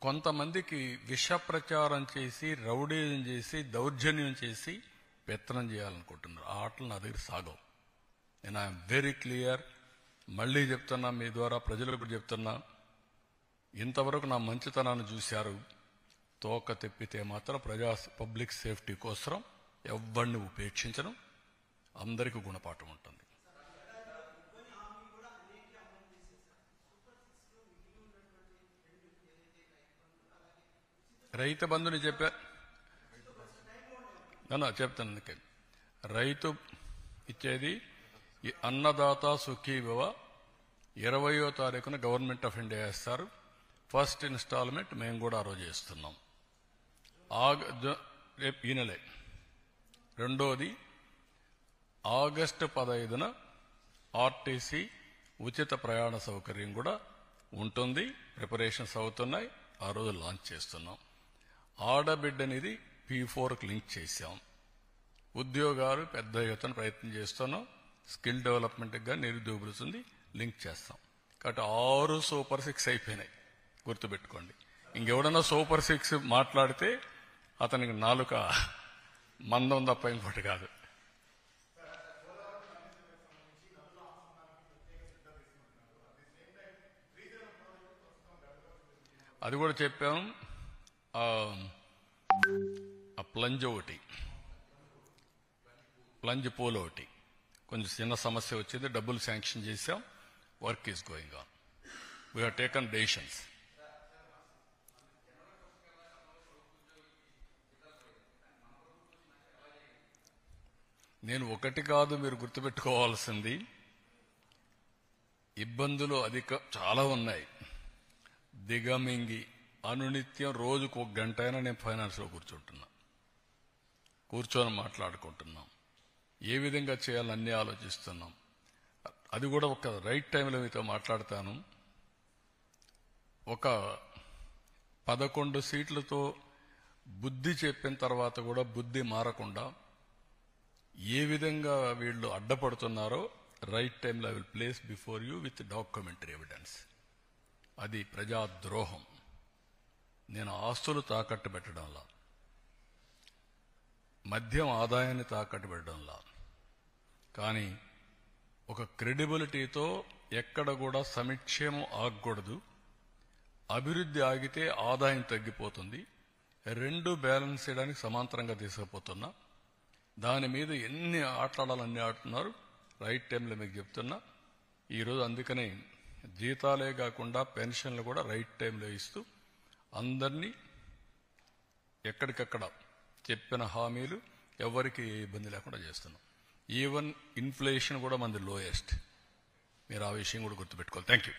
కొంతమందికి విష ప్రచారం చేసి రౌడీజం చేసి దౌర్జన్యం చేసి పెత్తనం చేయాలనుకుంటున్నారు. ఆ ఆటలు నా దగ్గర సాగవు. నేను ఐఎమ్ వెరీ క్లియర్. మళ్ళీ చెప్తున్నా, మీ ద్వారా ప్రజలకు చెప్తున్నా, ఇంతవరకు నా మంచితనాన్ని చూశారు. తోక తెప్పితే మాత్రం పబ్లిక్ సేఫ్టీ కోసం ఎవరిని ఉపేక్షించను. అందరికీ గుణపాఠం ఉంటుంది. రైతు బంధుని చెప్తాను. అందుకే రైతు ఇచ్చేది ఈ అన్నదాత సుఖీభవ 20వ తారీఖున గవర్నమెంట్ ఆఫ్ ఇండియా వేస్తారు. ఫస్ట్ ఇన్స్టాల్మెంట్ మేము కూడా ఆ రోజు ఇస్తున్నాం. రేపు ఈ నెలే. రెండోది ఆగస్టు 15న ఆర్టీసీ ఉచిత ప్రయాణ సౌకర్యం కూడా ఉంటుంది. ప్రిపరేషన్స్ అవుతున్నాయి. ఆ రోజు లాంచ్ చేస్తున్నాం. ఆడబిడ్డనిది P4కి లింక్ చేశాం. ఉద్యోగాలు పెద్ద ఎత్తున ప్రయత్నం చేస్తున్నాం. స్కిల్ డెవలప్మెంట్గా నిరుద్యోగులుంది లింక్ చేస్తాం. కాబట్టి 6 సూపర్ 6 అయిపోయినాయి. గుర్తుపెట్టుకోండి. ఇంకెవడన్నా సూపర్ 6 మాట్లాడితే అతనికి నాలుక మందం తప్ప ఇంకోటి కాదు. అది కూడా చెప్పాం. ఆ ప్లంజ్ ఒకటి, ప్లంజ్ పోల్ ఒకటి కొంచెం చిన్న సమస్య వచ్చింది. డబ్బులు శాంక్షన్ చేశాం. Work is going on. We have taken decisions. నేను ఒకటి కాదు, మీరు గుర్తుపెట్టుకోవాల్సింది, ఇబ్బందులు చాలా ఉన్నాయి. దిగమింగి అనునిత్యం రోజుకు 1 గంట అయినా నేను ఫైనాన్స్లో కూర్చొని మాట్లాడుకుంటున్నాం. ఏ విధంగా చేయాలని అన్నీ ఆలోచిస్తున్నాం. అది కూడా ఒక రైట్ టైంలో మీతో మాట్లాడతాను. ఒక 11 సీట్లతో బుద్ధి చెప్పిన తర్వాత కూడా బుద్ధి మారకుండా ఏ విధంగా వీళ్ళు అడ్డపడుతున్నారో రైట్ టైంలో I will place before you with documentary evidence. అది ప్రజాద్రోహం. నేను ఆస్తులు తాకట్టు పెట్టడంలా, మద్యం ఆదాయాన్ని తాకట్టు పెట్టడంలా, కానీ ఒక క్రెడిబిలిటీతో ఎక్కడ కూడా సంక్షేమం ఆగకూడదు. అభివృద్ధి ఆగితే ఆదాయం తగ్గిపోతుంది. 2 బ్యాలెన్స్ చేయడానికి సమాంతరంగా తీసుకుపోతున్నా. దాని మీద ఎన్ని ఆటలాడాలన్నీ ఆడుతున్నారు. రైట్ టైంలో మీకు చెప్తున్నా. ఈరోజు అందుకనే జీతాలే కాకుండా పెన్షన్లు కూడా రైట్ టైంలో ఇస్తూ అందరినీ ఎక్కడికక్కడ చెప్పిన హామీలు ఎవరికి ఏ ఇబ్బంది లేకుండా చేస్తున్నాం. ఈవెన్ ఇన్ఫ్లేషన్ కూడా మనది లోయెస్ట్. మీరు ఆ విషయం కూడా గుర్తుపెట్టుకోవాలి. Thank you.